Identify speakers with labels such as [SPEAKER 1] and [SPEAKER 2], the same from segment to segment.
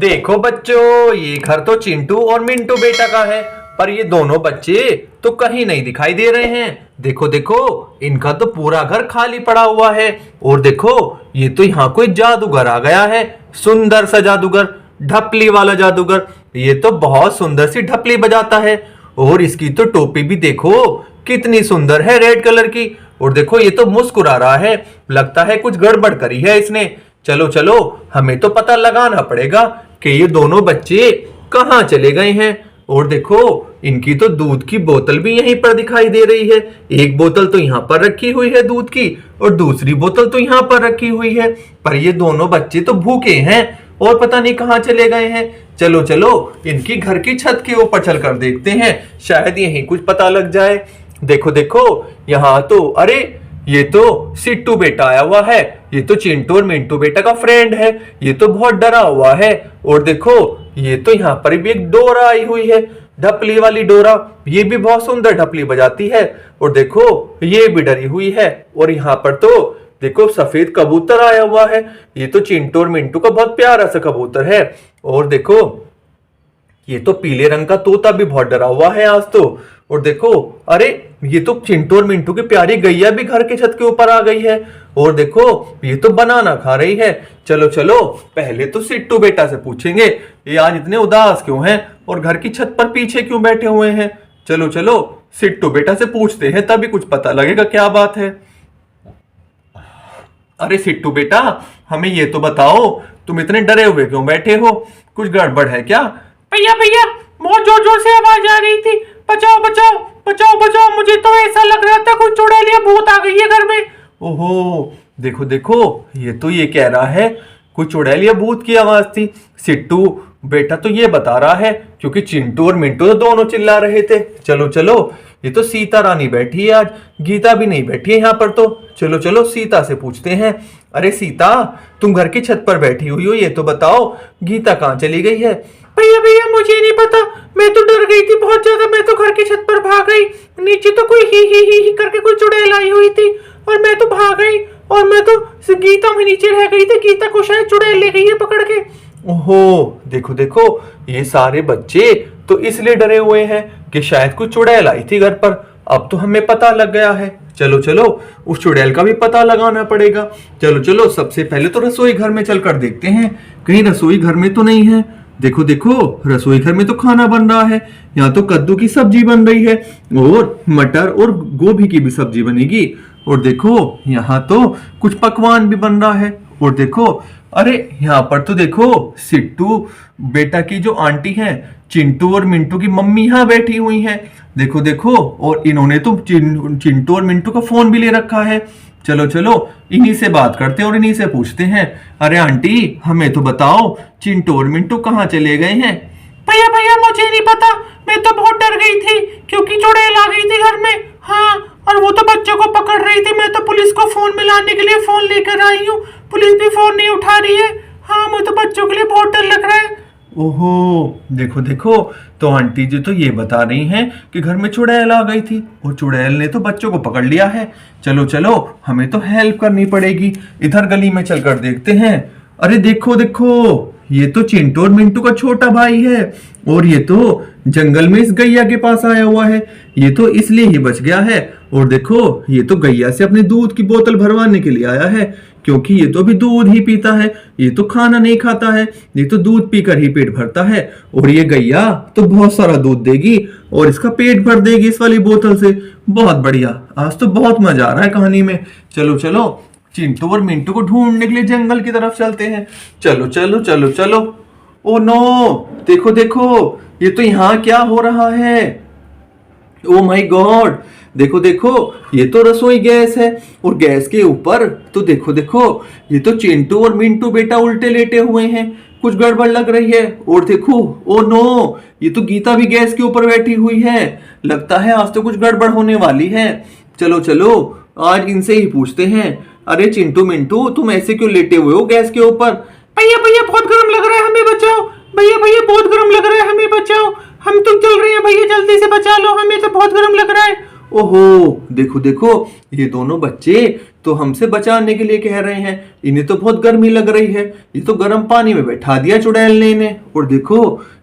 [SPEAKER 1] देखो बच्चों, ये घर तो चिंटू और मिंटू बेटा का है, पर ये दोनों बच्चे तो कहीं नहीं दिखाई दे रहे हैं। देखो देखो, इनका तो पूरा घर खाली पड़ा हुआ है। और देखो, ये तो यहाँ कोई जादूगर आ गया है, सुंदर सा जादूगर, ढपली वाला जादूगर। ये तो बहुत सुंदर सी ढपली बजाता है। और इसकी तो टोपी भी देखो कितनी सुंदर है, रेड कलर की। और देखो, ये तो मुस्कुरा रहा है, लगता है कुछ गड़बड़ करी है इसने। चलो चलो, हमें तो पता लगाना पड़ेगा कि ये दोनों बच्चे कहाँ चले गए हैं। और देखो, इनकी तो दूध की बोतल भी यहीं पर दिखाई दे रही है। एक बोतल तो यहाँ पर रखी हुई है दूध की, और दूसरी बोतल तो यहाँ पर रखी हुई है। पर ये दोनों बच्चे तो भूखे हैं और पता नहीं कहाँ चले गए हैं। चलो चलो, इनकी घर की छत के ऊपर चलकर देखते हैं, शायद यहीं कुछ पता लग जाए। देखो देखो, यहाँ तो अरे ये तो सिट्टू बेटा आया हुआ है। ये तो चिंटू और मिंटू बेटा का फ्रेंड है। ये तो बहुत डरा हुआ है। और देखो, ये तो यहाँ पर भी एक डोरा आई हुई है, ढपली वाली डोरा। ये भी बहुत सुंदर ढपली बजाती है। और देखो, ये भी डरी हुई है। और यहाँ पर तो देखो, सफेद कबूतर आया हुआ है। ये तो चिंटू और मिंटू का बहुत प्यारा सा कबूतर है। और देखो, ये तो पीले रंग का तोता भी बहुत डरा हुआ है आज तो। और देखो, अरे ये तो चिंटू और मिंटू की प्यारी गैया भी घर के छत के ऊपर आ गई है। और देखो, ये तो बनाना खा रही है। चलो चलो, पहले तो सिट्टू बेटा से पूछेंगे, ये आज इतने उदास क्यों हैं और घर की छत पर पीछे क्यों बैठे हुए हैं। चलो चलो, सिट्टू बेटा से पूछते हैं, तभी कुछ पता लगेगा क्या बात है। अरे सिट्टू बेटा, हमें ये तो बताओ, तुम इतने डरे हुए क्यों बैठे हो? कुछ गड़बड़ है क्या?
[SPEAKER 2] भैया भैया, बहुत जोर जोर से आवाज आ रही थी, बचाओ बचाओ बचाओ बचाओ। मुझे तो ऐसा लग रहा था कोई चुड़ैलिया भूत आ गई है घर में।
[SPEAKER 1] ओहो, देखो देखो, ये तो ये कह रहा है कोई चुड़ैलिया भूत की आवाज थी। सिट्टू बेटा तो ये बता रहा है, क्योंकि चिंटू और मिंटू तो दोनों चिल्ला रहे थे। चलो चलो, ये तो सीता रानी बैठी है आज, गीता भी नहीं बैठी है यहाँ पर तो। चलो चलो, सीता से पूछते हैं। अरे सीता, तुम घर की छत पर बैठी हुई हो, ये तो बताओ गीता कहाँ चली गई है?
[SPEAKER 2] भैया भैया, मुझे नहीं पता, मैं तो डर गई थी बहुत ज्यादा। मैं तो घर की छत पर भाग गई, नीचे तो कोई ही करके कोई चुड़ैल आई हुई थी, और मैं तो भाग गई। और मैं तो गीता में नीचे रह गई थी, गीता को शायद चुड़ैल ले गई है पकड़ के।
[SPEAKER 1] ओहो, देखो देखो, ये सारे बच्चे तो इसलिए डरे हुए हैं कि शायद कुछ चुड़ैल आई थी घर पर। अब तो हमें पता लग गया है। चलो चलो, उस चुड़ैल का भी पता लगाना पड़ेगा। चलो चलो, सबसे पहले तो रसोई घर में चलकर देखते हैं, कहीं रसोई घर में तो नहीं है। देखो देखो, रसोई घर में तो खाना बन रहा है। यहाँ तो कद्दू की सब्जी बन रही है, और मटर और गोभी की भी सब्जी बनेगी। और देखो, यहाँ तो कुछ पकवान भी बन रहा है। और देखो, अरे यहाँ पर तो देखो, सिट्टू बेटा की जो आंटी हैं, चिंटू और मिंटू की मम्मी यहाँ बैठी हुई हैं। देखो देखो, और इन्होंने तो चिंटू और मिंटू का फोन भी ले रखा है। चलो चलो, इन्हीं से बात करते हैं और इन्हीं से पूछते हैं। अरे आंटी, हमें तो बताओ, चिंटू और मिंटू कहाँ चले गए हैं?
[SPEAKER 2] भैया भैया, मुझे नहीं पता, मैं तो बहुत डर गई थी क्योंकि चुड़ैल आ गई थी घर में। हाँ, और वो तो बच्चों को पकड़ रही थी। मैं तो पुलिस को फोन मिलाने के लिए फोन लेकर आई हूँ, पुलिस भी फोन नहीं उठा रही है। हाँ, मुझे तो बच्चों के लिए बहुत डर लग रहा है।
[SPEAKER 1] ओहो, देखो देखो, तो आंटी जी तो ये बता रही हैं कि घर में चुड़ैल आ गई थी और चुड़ैल ने तो बच्चों को पकड़ लिया है। चलो चलो, हमें तो हेल्प करनी पड़ेगी। इधर गली में चलकर देखते हैं। अरे देखो देखो, ये तो चिंटू और मिंटू का छोटा भाई है, और ये तो जंगल में इस गैया के पास आया हुआ है। ये तो इसलिए ही बच गया है। और देखो, ये तो गैया से अपने दूध की बोतल भरवाने के लिए आया है, क्योंकि ये तो अभी दूध ही पीता है। ये तो खाना नहीं खाता है, ये तो दूध पीकर ही पेट भरता है। और ये गैया तो बहुत सारा दूध देगी और इसका पेट भर देगी इस वाली बोतल से। बहुत बढ़िया, आज तो बहुत मजा आ रहा है कहानी में। चलो चलो, चिंटू और मिंटू को ढूंढने के लिए जंगल की तरफ चलते हैं। चलो चलो चलो चलो। ओ नो, देखो देखो, ये तो यहाँ क्या हो रहा है? ओ माय गॉड, देखो देखो, ये तो रसोई गैस है, और गैस के ऊपर तो देखो देखो, ये तो चिंटू और मिंटू बेटा उल्टे लेटे हुए हैं। कुछ गड़बड़ लग रही है। और देखो, ओ नो, ये तो गीता भी गैस के ऊपर बैठी हुई है। लगता है आज तो कुछ गड़बड़ होने वाली है। चलो चलो, आज इनसे ही पूछते हैं। अरे चिंटू मिंटू, तुम ऐसे क्यों लेटे हुए हो गैस के ऊपर?
[SPEAKER 2] भैया भैया, बहुत गर्म लग रहा है, हमें बचाओ। भैया भैया, बहुत गर्म लग रहा है, हमें बचाओ। हम तो जल रहे हैं भैया, जल्दी से बचा लो, हमें तो बहुत गर्म लग रहा है।
[SPEAKER 1] ओहो, देखो देखो, ये दोनों बच्चे तो हमसे बचाने के लिए कह रहे हैं। इन्हें तो बहुत गर्मी लग रही है, ये तो गर्म पानी में बैठा दिया चुड़ैल ने इन्हें। और देखो,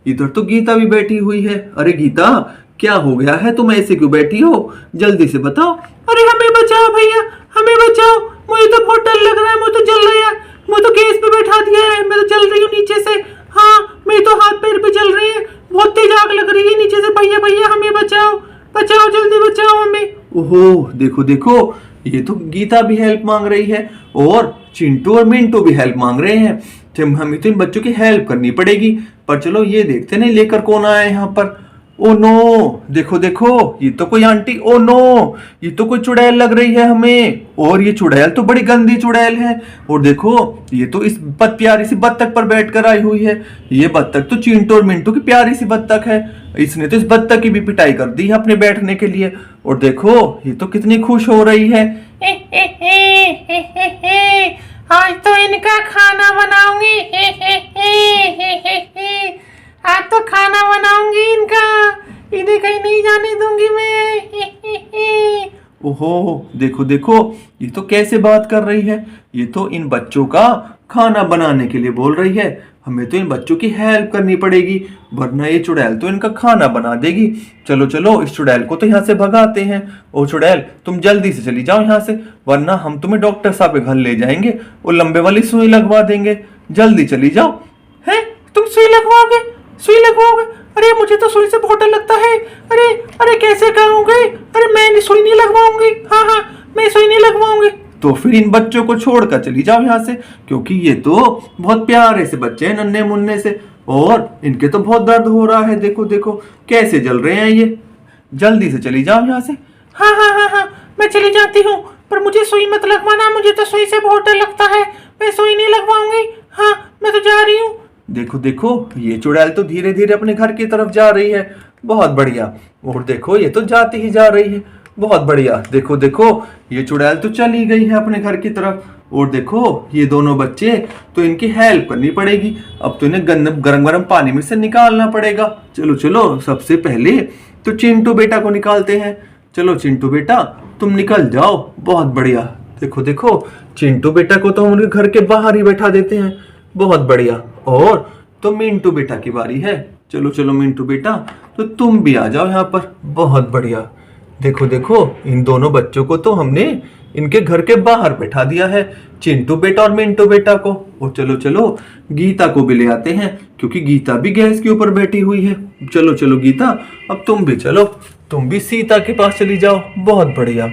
[SPEAKER 1] इधर तो गीता भी बैठी हुई है। अरे गीता, क्या हो गया है, तुम ऐसे क्यों बैठी हो? जल्दी से बताओ।
[SPEAKER 2] अरे हमें बचाओ भैया, हमें बचाओ, मुझे तो बहुत डर लग रहा है, मुझे तो जल रही है, मुझे तो गैस पे बैठा दिया है, मैं तो जल रही हूँ नीचे से। हाँ, मेरे तो हाथ पैर पे जल रही है, बहुत तेज आग लग रही है नीचे से। भैया भैया हमें बचाओ, बचाओ, जल्दी बचाओ हमें।
[SPEAKER 1] ओहो, देखो देखो, ये तो गीता भी हेल्प मांग रही है और चिंटू और मिंटू भी हेल्प मांग रहे हैं। हमें तो इन बच्चों की हेल्प करनी पड़ेगी। पर चलो ये देखते नहीं लेकर कौन आया है यहाँ पर। ओ नो, देखो देखो, ये तो कोई आंटी। ओ नो, ये तो कोई चुड़ैल लग रही है हमें। और ये चुड़ैल तो बड़ी गंदी चुड़ैल है। और देखो, ये तो इस प्यारी सी बत्तख पर बैठकर आई हुई है। ये बत्तख तो चिंटू और मिंटू की प्यारी सी बत्तख है। इसने तो इस बत्तख की भी पिटाई कर दी है अपने बैठने के लिए। और देखो, ये तो कितनी खुश हो रही है।
[SPEAKER 2] आज तो इनका खाना बनाऊंगी। आज तो खाना बनाऊंगी इनका, इन्हें कहीं नहीं जाने दूंगी मैं।
[SPEAKER 1] ओहो, देखो देखो, ये तो कैसे बात कर रही है। ये तो इन बच्चों का खाना बनाने के लिए बोल रही है। हमें तो इन बच्चों की हेल्प करनी पड़ेगी, वरना ये चुड़ैल तो इनका खाना बना देगी। चलो चलो, इस चुड़ैल को तो यहाँ से भगाते हैं। ओ चुड़ैल, तुम जल्दी से चली जाओ यहाँ से, वरना हम तुम्हें डॉक्टर साहब के घर ले जाएंगे और लंबे वाली सुई लगवा देंगे। जल्दी चली जाओ।
[SPEAKER 2] हैं, तुम सुई लगवाओगे? सुई लगवाओगे? अरे मुझे तो सुई से बहुत डर लगता है। अरे अरे कैसे करोगे? अरे मैं सुई नहीं लगवाऊंगी। हाँ हाँ, मैं सुई नहीं लगवाऊंगी।
[SPEAKER 1] तो फिर इन बच्चों को छोड़कर चली जाओ यहाँ से, क्योंकि ये तो बहुत प्यारे से बच्चे हैं, नन्हे मुन्ने से, और इनके तो बहुत दर्द हो रहा है। देखो देखो कैसे जल रहे हैं ये। जल्दी से चली जाओ यहाँ से।
[SPEAKER 2] हाँ हाँ हाँ हाँ, मैं चली जाती हूँ, पर मुझे सुई मत लगवाना, मुझे तो सुई से बहुत डर लगता है। मैं सुई नहीं लगवाऊंगी। हाँ, मैं तो जा रही हूँ।
[SPEAKER 1] देखो देखो, ये चुड़ैल तो धीरे धीरे अपने घर की तरफ जा रही है। बहुत बढ़िया। और देखो, ये तो जाती ही जा रही है। बहुत बढ़िया। देखो देखो, ये चुड़ैल तो चली गई है अपने घर की तरफ। और देखो, ये दोनों बच्चे, तो इनकी हेल्प करनी पड़ेगी। अब तो इन्हें गरम गरम पानी में से निकालना पड़ेगा। चलो चलो, सबसे पहले तो चिंटू बेटा को निकालते हैं। चलो चिंटू बेटा, तुम निकल जाओ। बहुत बढ़िया। देखो देखो, चिंटू बेटा को तो हम उनके घर के बाहर ही बैठा देते हैं। बहुत बढ़िया। और तो मिंटू बेटा की बारी है। चलो चलो मिंटू बेटा, तो तुम भी आ जाओ यहाँ पर। बहुत बढ़िया। देखो देखो, इन दोनों बच्चों को तो हमने इनके घर के बाहर बैठा दिया है, चिंटू बेटा और मिंटू बेटा को। और चलो चलो, गीता को भी ले आते हैं, क्योंकि गीता भी गैस के ऊपर बैठी हुई है। चलो चलो गीता, अब तुम भी चलो, तुम भी सीता के पास चली जाओ। बहुत बढ़िया।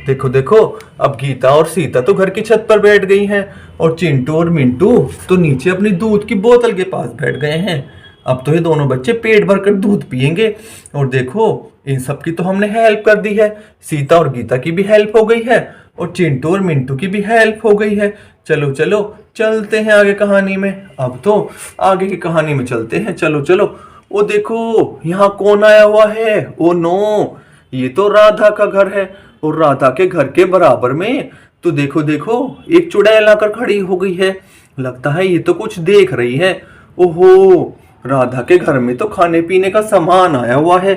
[SPEAKER 1] देखो देखो, अब गीता और सीता तो घर की छत पर बैठ गई हैं, और चिंटू और मिंटू तो नीचे अपनी दूध की बोतल के पास बैठ गए हैं। अब तो ये दोनों बच्चे पेट भरकर दूध पियेंगे। और देखो, इन सब की तो हमने हेल्प कर दी है। सीता और गीता की भी हेल्प हो गई है, और चिंटू और मिंटू की भी हेल्प हो गई है। चलो चलो, चलते हैं आगे कहानी में। अब तो आगे की कहानी में चलते हैं। चलो चलो। ओ देखो, यहाँ कौन आया हुआ है? ओ नो, ये तो राधा का घर है। और राधा के घर के बराबर में तो देखो देखो, एक चुड़ैल आकर खड़ी हो गई है। लगता है ये तो कुछ देख रही है। ओहो, राधा के घर में तो खाने पीने का सामान आया हुआ है।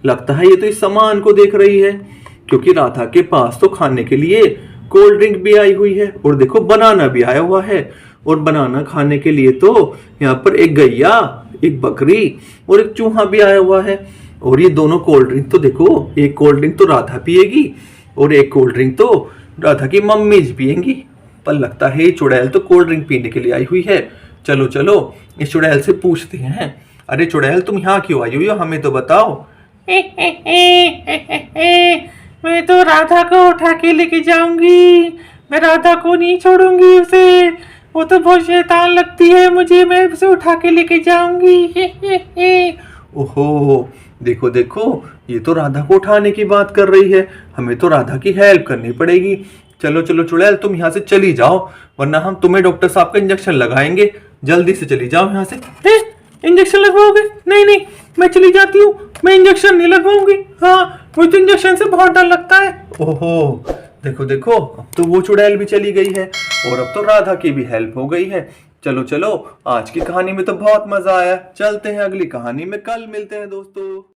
[SPEAKER 1] लगता है ये तो इस सामान को देख रही है, क्योंकि राधा के पास तो खाने के लिए कोल्ड ड्रिंक भी आई हुई है। और देखो, बनाना भी आया हुआ है। और बनाना खाने के लिए तो यहाँ पर एक गैया, एक बकरी और एक चूहा भी आया हुआ है। और ये दोनों कोल्ड ड्रिंक तो देखो, एक कोल्ड ड्रिंक तो राधा पिएगी और एक कोल्ड ड्रिंक तो राधा की मम्मी पिएंगी। पर लगता है ये चुड़ैल तो कोल्ड ड्रिंक पीने के लिए आई हुई है। चलो चलो, इस चुड़ैल से पूछते हैं। अरे चुड़ैल, तुम यहाँ क्यों आई हुई हो, हमें तो बताओ।
[SPEAKER 2] मैं तो राधा को उठा के लेके जाऊंगी, मैं राधा को नहीं छोड़ूंगी उसे, वो तो बहुत शैतान लगती है मुझे, मैं उसे उठा के लेके जाऊंगी।
[SPEAKER 1] ओहो, देखो देखो, ये तो राधा को उठाने की बात कर रही है। हमें तो राधा की हेल्प करनी पड़ेगी। चलो चलो चुड़ैल, तुम यहाँ से चली जाओ, वरना हम तुम्हें डॉक्टर साहब का इंजेक्शन लगाएंगे। जल्दी से चली जाओ यहाँ से।
[SPEAKER 2] इंजेक्शन लगवाओगे? नहीं नहीं, मैं चली जाती हूँ, मैं इंजेक्शन नहीं लगवाऊंगी। हाँ, मुझे तो इंजेक्शन से बहुत डर लगता है।
[SPEAKER 1] ओहो, देखो देखो, अब तो वो चुड़ैल भी चली गई है, और अब तो राधा की भी हेल्प हो गई है। चलो चलो, आज की कहानी में तो बहुत मजा आया। चलते हैं अगली कहानी में, कल मिलते हैं दोस्तों।